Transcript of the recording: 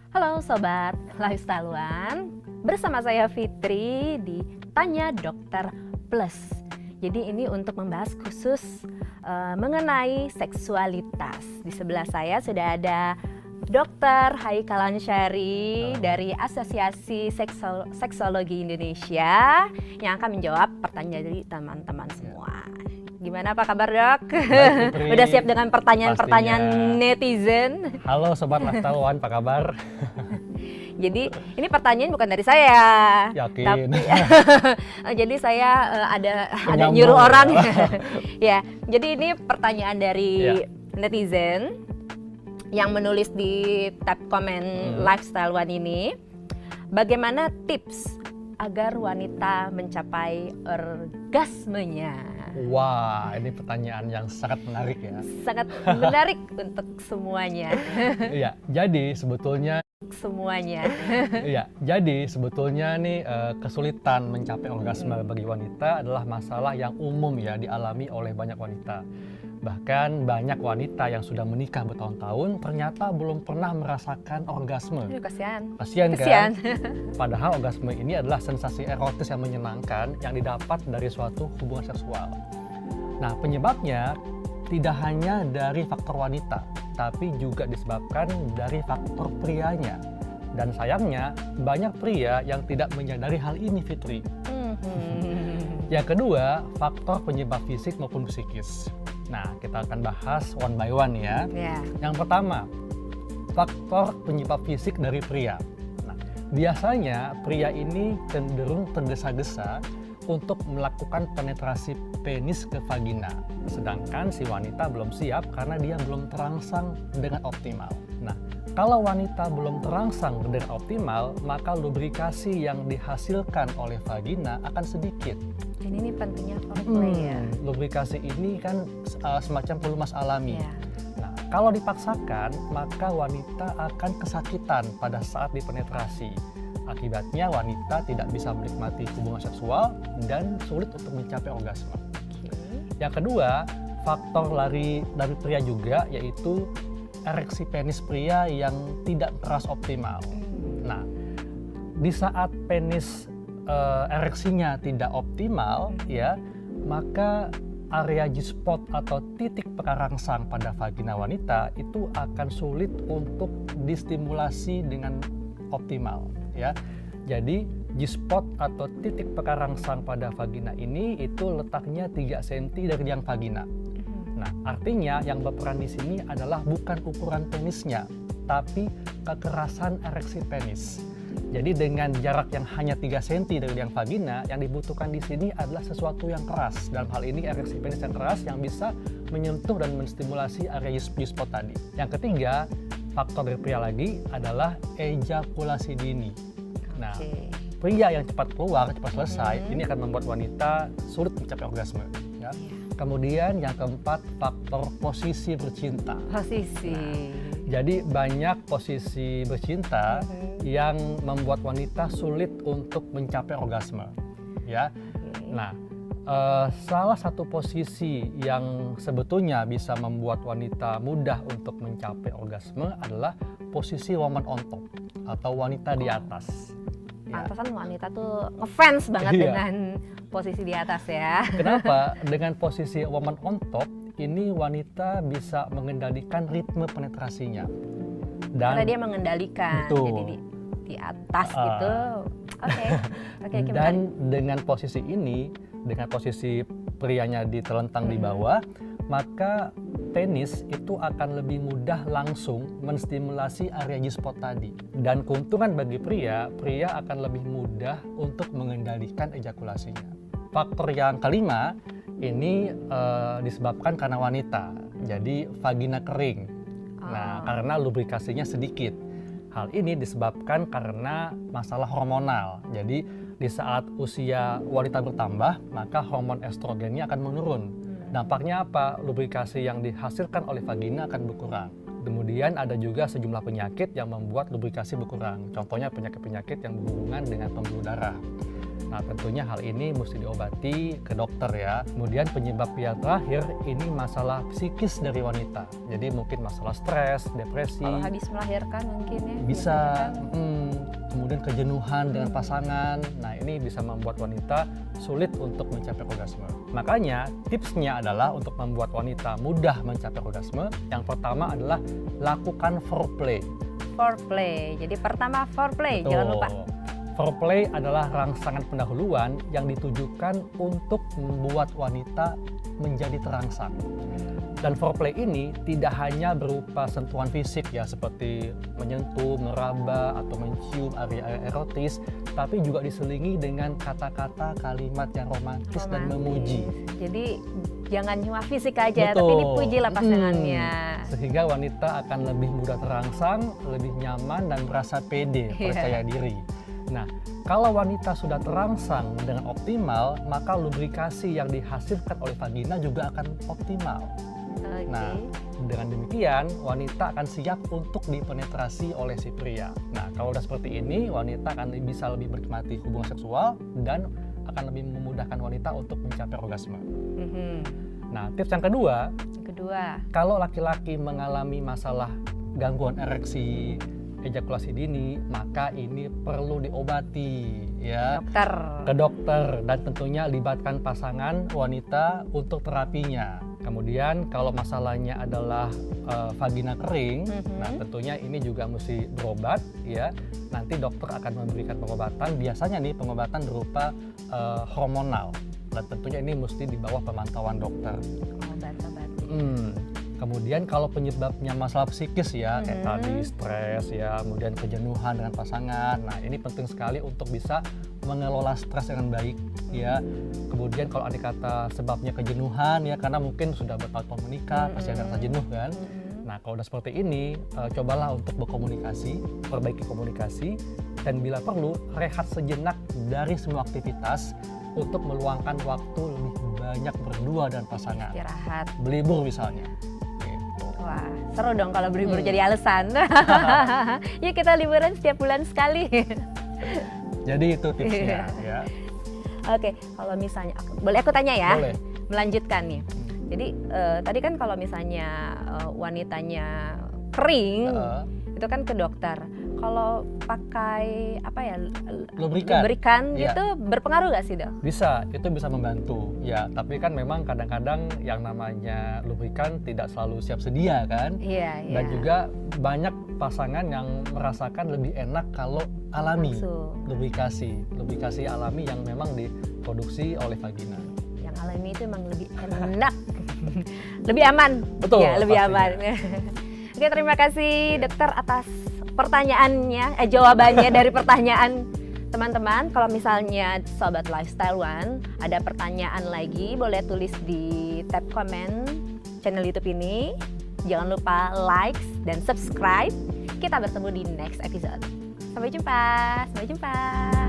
Halo Sobat Lifestyle-an, bersama saya Fitri di Tanya Dokter Plus. Jadi ini untuk membahas khusus mengenai seksualitas. Di sebelah saya sudah ada Dr. Haikal Ansyari dari Asosiasi Seksologi Indonesia yang akan menjawab pertanyaan dari teman-teman semua. Gimana, apa kabar, Dok? Baik, udah siap dengan pertanyaan-pertanyaan netizen? Halo Sobat Lifestyle-an, apa kabar? Jadi ini pertanyaan bukan dari saya. Yakin? Tapi, jadi saya ada nyuruh orang. Ya, jadi ini pertanyaan dari netizen yang menulis di tab komen Lifestyle One ini. Bagaimana tips agar wanita mencapai orgasmenya? Wah, ini pertanyaan yang sangat menarik ya. Sangat menarik untuk semuanya. Iya, jadi sebetulnya nih kesulitan mencapai orgasme bagi wanita adalah masalah yang umum ya dialami oleh banyak wanita. Bahkan banyak wanita yang sudah menikah bertahun-tahun ternyata belum pernah merasakan orgasme. Kasian kan? Padahal orgasme ini adalah sensasi erotis yang menyenangkan yang didapat dari suatu hubungan seksual. Nah, penyebabnya tidak hanya dari faktor wanita, tapi juga disebabkan dari faktor prianya. Dan sayangnya, banyak pria yang tidak menyadari hal ini, Fitri. Yang kedua, faktor penyebab fisik maupun psikis. Nah, kita akan bahas one by one ya. Yang pertama, faktor penyebab fisik dari pria. Nah, biasanya pria ini cenderung tergesa-gesa untuk melakukan penetrasi penis ke vagina. Sedangkan si wanita belum siap karena dia belum terangsang dengan optimal. Nah, kalau wanita belum terangsang dengan optimal, maka lubrikasi yang dihasilkan oleh vagina akan sedikit. Ini pentingnya foreplay ya. Lubrikasi ini kan semacam pelumas alami. Nah, kalau dipaksakan, maka wanita akan kesakitan pada saat dipenetrasi. Akibatnya wanita tidak bisa menikmati hubungan seksual dan sulit untuk mencapai orgasme. Yang kedua, faktor dari pria juga yaitu ereksi penis pria yang tidak keras optimal. Nah, di saat penis ereksinya tidak optimal ya, maka area G-spot atau titik pekarangsang pada vagina wanita itu akan sulit untuk distimulasi dengan optimal ya. Jadi G-spot atau titik pekarangsang pada vagina ini itu letaknya 3 cm dari liang vagina. Nah, artinya yang berperan di sini adalah bukan ukuran penisnya, tapi kekerasan ereksi penis. Jadi dengan jarak yang hanya 3 cm dari liang vagina, yang dibutuhkan di sini adalah sesuatu yang keras. Dalam hal ini ereksi penis yang keras yang bisa menyentuh dan menstimulasi area G-spot tadi. Yang ketiga, faktor dari pria lagi adalah ejakulasi dini. Nah, pria yang cepat keluar, cepat selesai, ini akan membuat wanita sulit mencapai orgasme. Ya. Kemudian yang keempat, faktor posisi bercinta. Jadi banyak posisi bercinta yang membuat wanita sulit untuk mencapai orgasme. Ya. Nah, salah satu posisi yang sebetulnya bisa membuat wanita mudah untuk mencapai orgasme adalah posisi woman on top atau wanita di atas. Pantesan wanita tuh ngefans banget dengan posisi di atas ya. Kenapa? Dengan posisi woman on top, ini wanita bisa mengendalikan ritme penetrasinya. Karena dia mengendalikan, jadi di atas gitu. Oke. Dan dengan posisi ini, dengan posisi prianya ditelentang di bawah, maka penis itu akan lebih mudah langsung menstimulasi area G-spot tadi. Dan keuntungan bagi pria akan lebih mudah untuk mengendalikan ejakulasinya. Faktor yang kelima, ini disebabkan karena wanita, jadi vagina kering. Nah, karena lubrikasinya sedikit. Hal ini disebabkan karena masalah hormonal. Jadi di saat usia wanita bertambah, maka hormon estrogennya akan menurun. Dampaknya apa? Lubrikasi yang dihasilkan oleh vagina akan berkurang. Kemudian ada juga sejumlah penyakit yang membuat lubrikasi berkurang. Contohnya penyakit-penyakit yang berhubungan dengan pembuluh darah. Nah, tentunya hal ini mesti diobati ke dokter ya. Kemudian penyebab yang terakhir ini masalah psikis dari wanita. Jadi mungkin masalah stres, depresi. Kalau habis melahirkan mungkin ya. Bisa. Kan? Kemudian kejenuhan dengan pasangan. Nah, ini bisa membuat wanita sulit untuk mencapai orgasme. Makanya tipsnya adalah untuk membuat wanita mudah mencapai orgasme. Yang pertama adalah lakukan foreplay. Foreplay. Jadi pertama foreplay, Betul. jangan lupa. Foreplay adalah rangsangan pendahuluan yang ditujukan untuk membuat wanita menjadi terangsang. Dan foreplay ini tidak hanya berupa sentuhan fisik ya, seperti menyentuh, meraba, atau mencium area erotis, tapi juga diselingi dengan kata-kata, kalimat yang romantis dan memuji. Jadi jangan cuma fisik aja, Betul. tapi dipujilah pasangannya. Sehingga wanita akan lebih mudah terangsang, lebih nyaman, dan merasa pede, percaya diri. Nah, kalau wanita sudah terangsang dengan optimal, maka lubrikasi yang dihasilkan oleh vagina juga akan optimal. Okay. Nah, dengan demikian wanita akan siap untuk dipenetrasi oleh si pria. Nah, kalau udah seperti ini, wanita akan bisa lebih menikmati hubungan seksual dan akan lebih memudahkan wanita untuk mencapai orgasme. Nah, tips yang kedua, kalau laki-laki mengalami masalah gangguan ereksi, ejakulasi dini, maka ini perlu diobati ya ke dokter dan tentunya libatkan pasangan wanita untuk terapinya. Kemudian kalau masalahnya adalah vagina kering, nah tentunya ini juga mesti berobat ya. Nanti dokter akan memberikan pengobatan, biasanya nih pengobatan berupa hormonal dan tentunya ini mesti di bawah pemantauan dokter. Kemudian kalau penyebabnya masalah psikis ya, kayak tadi stres ya, kemudian kejenuhan dengan pasangan. Nah, ini penting sekali untuk bisa mengelola stres dengan baik ya. Kemudian kalau ada kata sebabnya kejenuhan ya, karena mungkin sudah bertahun-tahun menikah, pasti ada rasa jenuh kan. Nah, kalau udah seperti ini, cobalah untuk berkomunikasi, perbaiki komunikasi, dan bila perlu rehat sejenak dari semua aktivitas untuk meluangkan waktu lebih banyak berdua dan pasangan. Istirahat. Berlibur misalnya. Wah, seru dong kalau berlibur jadi alasan. Yuk kita liburan setiap bulan sekali. Jadi itu tipsnya ya. Oke, kalau misalnya, boleh aku tanya ya? Boleh. Melanjutkan nih. Jadi tadi kan kalau misalnya wanitanya kering, itu kan ke dokter. Kalau pakai apa ya, lubrikan gitu berpengaruh nggak sih, Dok? Bisa, itu bisa membantu ya. Tapi kan memang kadang-kadang yang namanya lubrikan tidak selalu siap sedia kan. Iya. Dan juga banyak pasangan yang merasakan lebih enak kalau alami. Lubrikasi alami yang memang diproduksi oleh vagina. Yang alami itu memang lebih enak, lebih aman. Betul. Ya, lebih aman. Oke, terima kasih dokter atas pertanyaannya, jawabannya dari pertanyaan teman-teman. Kalau misalnya Sobat Lifestyle One ada pertanyaan lagi, boleh tulis di tab komen channel YouTube ini. Jangan lupa like dan subscribe. Kita bertemu di next episode. Sampai jumpa.